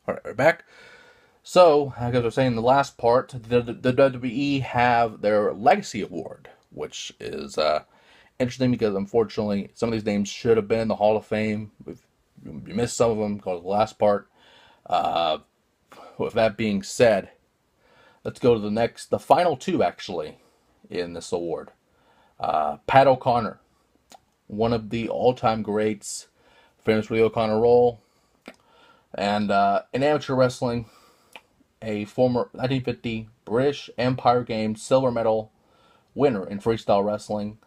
Alright, we're back. So, as I was saying in the last part, the WWE have their Legacy Award, which is interesting because unfortunately some of these names should have been in the Hall of Fame. We missed some of them because of the last part. Uh, with that being said, let's go to the final two actually in this award. Pat O'Connor, one of the all-time greats, famous for the O'Connor Roll, and in amateur wrestling, a former 1950 British Empire Games silver medal winner in freestyle wrestling,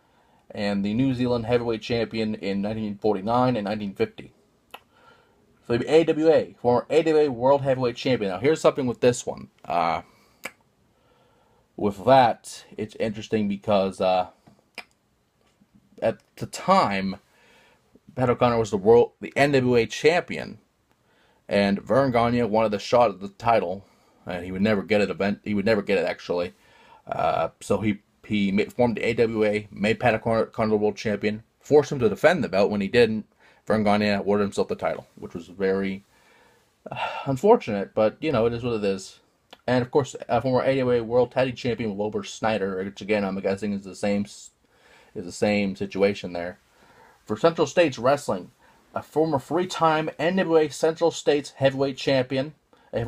and the New Zealand heavyweight champion in 1949 and 1950. For the AWA, former AWA World Heavyweight Champion. Now, here's something with this one. With that, it's interesting because at the time, Pat O'Connor was the NWA champion, and Vern Gagne wanted the shot at the title, and he would never get it. He would never get it actually. So he formed the AWA, made Pat O'Connor the world champion, forced him to defend the belt. When he didn't, Vern Gagne awarded himself the title, which was very unfortunate, but you know, it is what it is. And of course, former AWA World Tag Team Champion Wilbur Snyder, which again I'm guessing is the same situation there. For Central States Wrestling, a former three-time NWA Central States Heavyweight Champion, a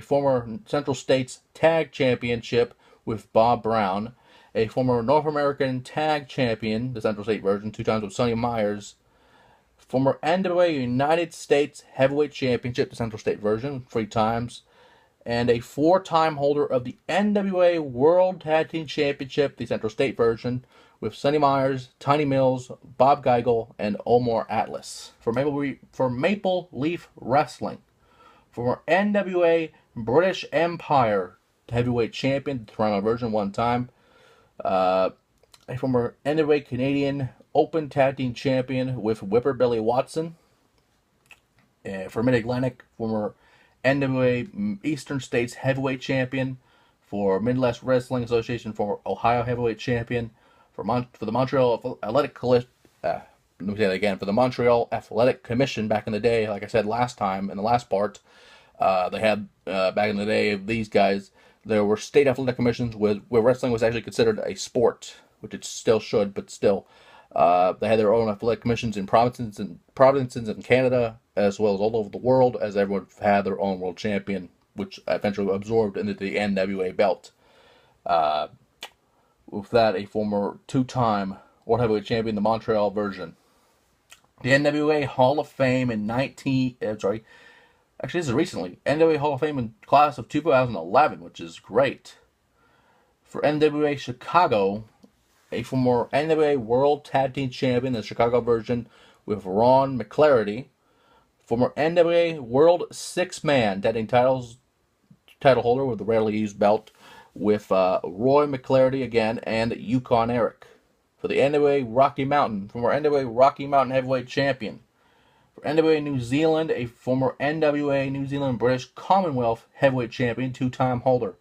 former Central States Tag Championship with Bob Brown, a former North American Tag Champion, the Central State version, 2 times with Sonny Myers, former NWA United States Heavyweight Championship, the Central State version, 3 times, and a 4-time holder of the NWA World Tag Team Championship, the Central State version, with Sonny Myers, Tiny Mills, Bob Geigel, and Omar Atlas. For Maple Leaf Wrestling, former NWA British Empire Heavyweight Champion, the Toronto version, 1 time, a former NWA Canadian Open Tag Team Champion with Whipper Billy Watson. For Mid-Atlantic, former NWA Eastern States Heavyweight Champion. For Midwest Wrestling Association, former Ohio Heavyweight Champion. For the Montreal Athletic Commission, let me say that again. For the Montreal Athletic Commission, back in the day, like I said last time in the last part, they had back in the day of these guys. There were state athletic commissions where wrestling was actually considered a sport, which it still should, but still. They had their own athletic commissions in provinces in Canada, as well as all over the world, as everyone had their own world champion, which eventually absorbed into the NWA belt. With that, a former 2-time World Heavyweight Champion, the Montreal version. The NWA Hall of Fame in actually this is recently, NWA Hall of Fame in class of 2011, which is great. For NWA Chicago, a former NWA World Tag Team Champion, the Chicago version, with Ron McClarty. Former NWA World 6-Man Tag Team title holder with the rarely used belt, with Roy McClarty again and Yukon Eric. For the NWA Rocky Mountain, former NWA Rocky Mountain Heavyweight Champion. For NWA New Zealand, a former NWA New Zealand British Commonwealth Heavyweight Champion, 2-time holder.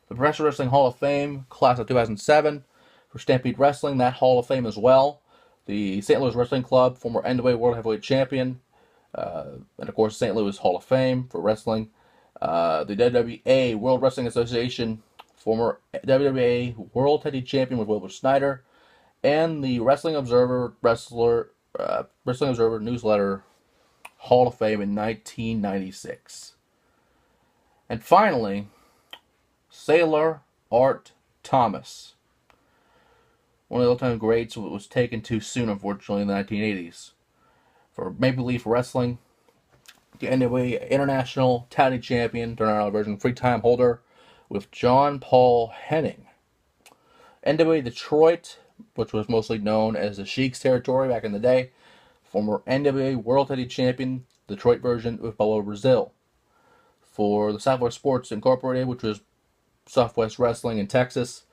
The Professional Wrestling Hall of Fame, class of 2007. For Stampede Wrestling, that Hall of Fame as well. The St. Louis Wrestling Club, former NWA World Heavyweight Champion. And of course, St. Louis Hall of Fame for wrestling. The WWE World Wrestling Association, former WWE World Tag Team Champion with Wilbur Snyder, and the Wrestling Observer Newsletter Hall of Fame in 1996. And finally, Sailor Art Thomas, one of the all-time greats, was taken too soon, unfortunately, in the 1980s. For Maple Leaf Wrestling, the NWA International Tag Team Champion, Toronto version, 3-time holder, with John Paul Henning. NWA Detroit, which was mostly known as the Sheik's territory back in the day, former NWA World Tag Team Champion, Detroit version, with Paulo Brazil. For the Southwest Sports Incorporated, which was Southwest Wrestling in Texas,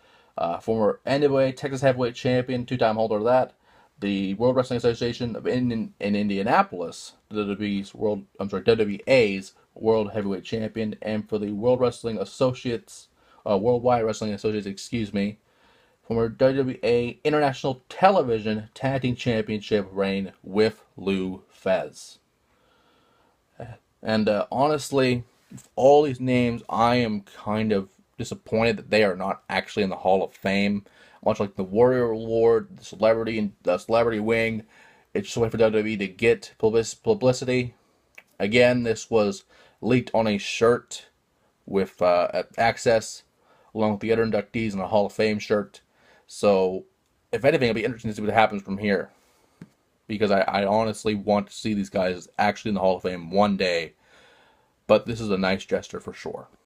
former NWA Texas Heavyweight Champion, 2-time holder of that. The World Wrestling Association in Indianapolis, WWA's World Heavyweight Champion, and for the World Wrestling Associates, Worldwide Wrestling Associates, former WWE International Television Tag Team Championship reign with Lou Thesz. And honestly, all these names, I am kind of disappointed that they are not actually in the Hall of Fame. Much like the Warrior Award, the Celebrity and the Celebrity Wing, it's just a way for WWE to get publicity. Again, this was leaked on a shirt with access, along with the other inductees and a Hall of Fame shirt. So, if anything, it'll be interesting to see what happens from here. Because I honestly want to see these guys actually in the Hall of Fame one day. But this is a nice gesture for sure.